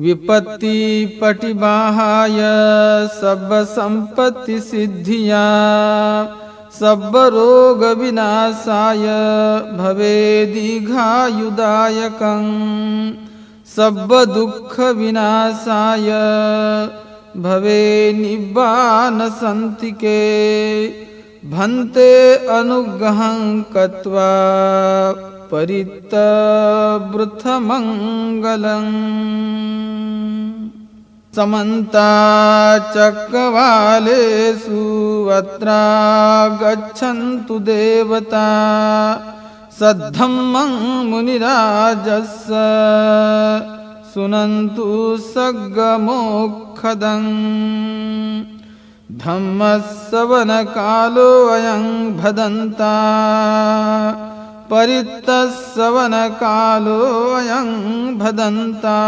विपत्ति पटिबाहाय सब संपत्ति सिद्धिया सब रोग विनाशाय भवे दीर्घायुदायकं सब दुख विनाशाय भवे निब्बान संतिके भन्ते अनुग्रहं कृत्वा परितवृथमङ्गलम् समन्ता चक्रवालेषु अत्रा गच्छन्तु देवता सद्धम्मं मुनिराजस्य सुनन्तु सग्गमोक्षदम् धम्मश्रवणकालो अयं भदन्ता परितश्रवणकालो अयं भदन्ता।